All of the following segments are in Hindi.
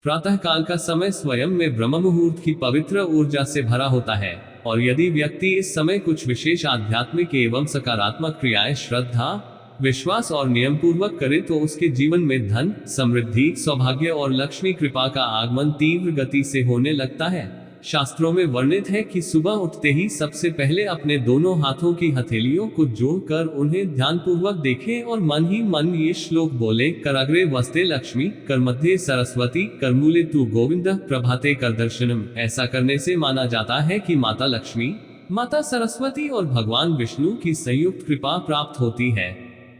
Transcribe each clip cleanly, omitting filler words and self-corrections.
प्रातः काल का समय स्वयं में ब्रह्म मुहूर्त की पवित्र ऊर्जा से भरा होता है, और यदि व्यक्ति इस समय कुछ विशेष आध्यात्मिक एवं सकारात्मक क्रियाएं श्रद्धा, विश्वास और नियम पूर्वक करे तो उसके जीवन में धन, समृद्धि, सौभाग्य और लक्ष्मी कृपा का आगमन तीव्र गति से होने लगता है। शास्त्रों में वर्णित है कि सुबह उठते ही सबसे पहले अपने दोनों हाथों की हथेलियों को जोड़कर उन्हें ध्यान पूर्वक देखें और मन ही मन ये श्लोक बोले, कराग्रे वस्ते लक्ष्मी, करमध्ये सरस्वती, करमूले तु गोविंद, प्रभाते कर दर्शनम। ऐसा करने से माना जाता है कि माता लक्ष्मी, माता सरस्वती और भगवान विष्णु की संयुक्त कृपा प्राप्त होती है।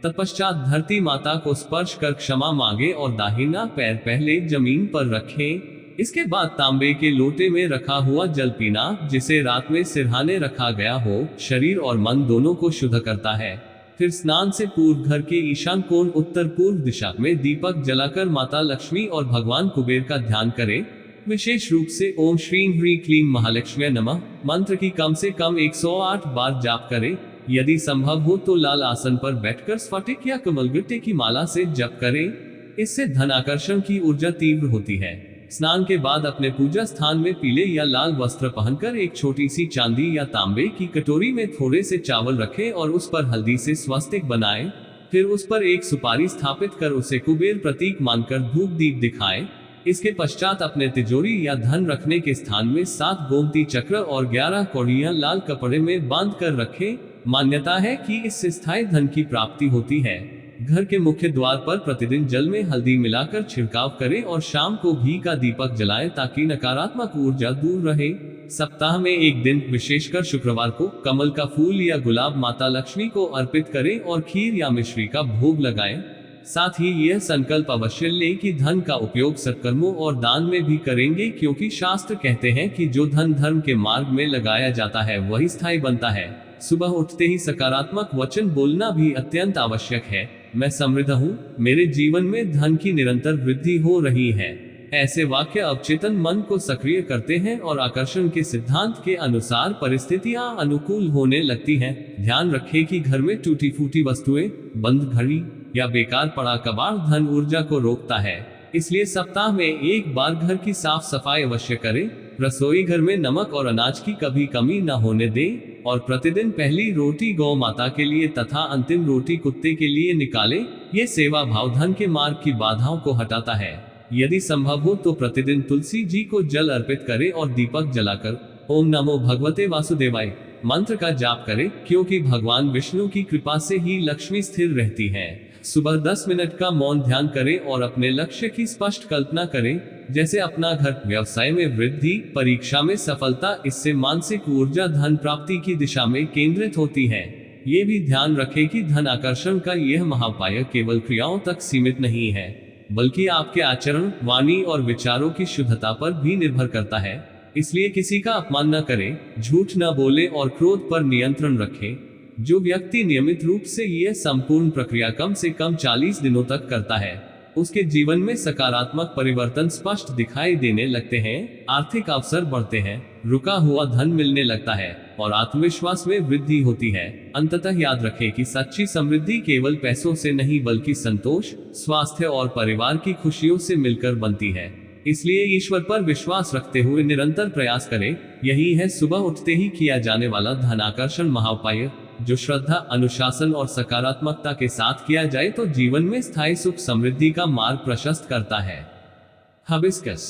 तत्पश्चात धरती माता को स्पर्श कर क्षमा मांगे और दाहिना पैर पहले जमीन पर रखें। इसके बाद तांबे के लोटे में रखा हुआ जल पीना, जिसे रात में सिरहाने रखा गया हो, शरीर और मन दोनों को शुद्ध करता है। फिर स्नान से पूर्व घर के ईशान कोण उत्तर पूर्व दिशा में दीपक जलाकर माता लक्ष्मी और भगवान कुबेर का ध्यान करें। विशेष रूप से ओम श्रीं ह्रीं क्लीं महालक्ष्मी नमः मंत्र की कम से कम 108 बार जाप करें। यदि संभव हो तो लाल आसन पर बैठकर स्फटिक या कमलगट्टे की माला से जप करें। इससे धन आकर्षण की ऊर्जा तीव्र होती है। स्नान के बाद अपने पूजा स्थान में पीले या लाल वस्त्र पहनकर एक छोटी सी चांदी या तांबे की कटोरी में थोड़े से चावल रखें और उस पर हल्दी से स्वस्तिक बनाएं। फिर उस पर एक सुपारी स्थापित कर उसे कुबेर प्रतीक मानकर धूप दीप दिखाएं। इसके पश्चात अपने तिजोरी या धन रखने के स्थान में 7 गोमती चक्र और 11 कौड़ियां लाल कपड़े में बांध कर रखें। मान्यता है कि इससे स्थायी धन की प्राप्ति होती है। घर के मुख्य द्वार पर प्रतिदिन जल में हल्दी मिलाकर छिड़काव करें और शाम को घी का दीपक जलाएं ताकि नकारात्मक ऊर्जा दूर रहे। सप्ताह में एक दिन, विशेषकर शुक्रवार को, कमल का फूल या गुलाब माता लक्ष्मी को अर्पित करें और खीर या मिश्री का भोग लगाएं। साथ ही यह संकल्प अवश्य लें कि धन का उपयोग सत्कर्मों और दान में भी करेंगे, क्योंकि शास्त्र कहते हैं कि जो धन धर्म के मार्ग में लगाया जाता है वही स्थायी बनता है। सुबह उठते ही सकारात्मक वचन बोलना भी अत्यंत आवश्यक है। मैं समृद्ध हूँ, मेरे जीवन में धन की निरंतर वृद्धि हो रही है। ऐसे वाक्य अवचेतन मन को सक्रिय करते हैं और आकर्षण के सिद्धांत के अनुसार परिस्थितियां अनुकूल होने लगती हैं। ध्यान रखें कि घर में टूटी फूटी वस्तुएं, बंद घड़ी या बेकार पड़ा कबाड़ धन ऊर्जा को रोकता है। इसलिए सप्ताह में एक बार घर की साफ सफाई अवश्य करें। रसोई घर में नमक और अनाज की कभी कमी न होने दें और प्रतिदिन पहली रोटी गौ माता के लिए तथा अंतिम रोटी कुत्ते के लिए निकालें। ये सेवा भाव धन के मार्ग की बाधाओं को हटाता है। यदि संभव हो तो प्रतिदिन तुलसी जी को जल अर्पित करें और दीपक जलाकर ओम नमो भगवते वासुदेवाय मंत्र का जाप करें, क्योंकि भगवान विष्णु की कृपा से ही लक्ष्मी स्थिर रहती है। सुबह 10 मिनट का मौन ध्यान करें और अपने लक्ष्य की स्पष्ट कल्पना करें, जैसे अपना घर, व्यवसाय में वृद्धि, परीक्षा में सफलता। इससे मानसिक ऊर्जा धन प्राप्ति की दिशा में केंद्रित होती है। ये भी ध्यान रखें कि धन आकर्षण का यह महाउपाय केवल क्रियाओं तक सीमित नहीं है, बल्कि आपके आचरण, वाणी और विचारों की शुद्धता पर भी निर्भर करता है। इसलिए किसी का अपमान न करें, झूठ न बोले और क्रोध पर नियंत्रण रखें। जो व्यक्ति नियमित रूप से यह संपूर्ण प्रक्रिया कम से कम 40 दिनों तक करता है, उसके जीवन में सकारात्मक परिवर्तन स्पष्ट दिखाई देने लगते हैं। आर्थिक अवसर बढ़ते हैं, रुका हुआ धन मिलने लगता है और आत्मविश्वास में वृद्धि होती है। अंततः याद रखें कि सच्ची समृद्धि केवल पैसों से नहीं, बल्कि संतोष, स्वास्थ्य और परिवार की खुशियों से मिलकर बनती है। इसलिए ईश्वर पर विश्वास रखते हुए निरंतर प्रयास करें। यही है सुबह उठते ही किया जाने वाला धन आकर्षण महाउपाय, जो श्रद्धा, अनुशासन और सकारात्मकता के साथ किया जाए तो जीवन में स्थायी सुख समृद्धि का मार्ग प्रशस्त करता है। हिबिस्कस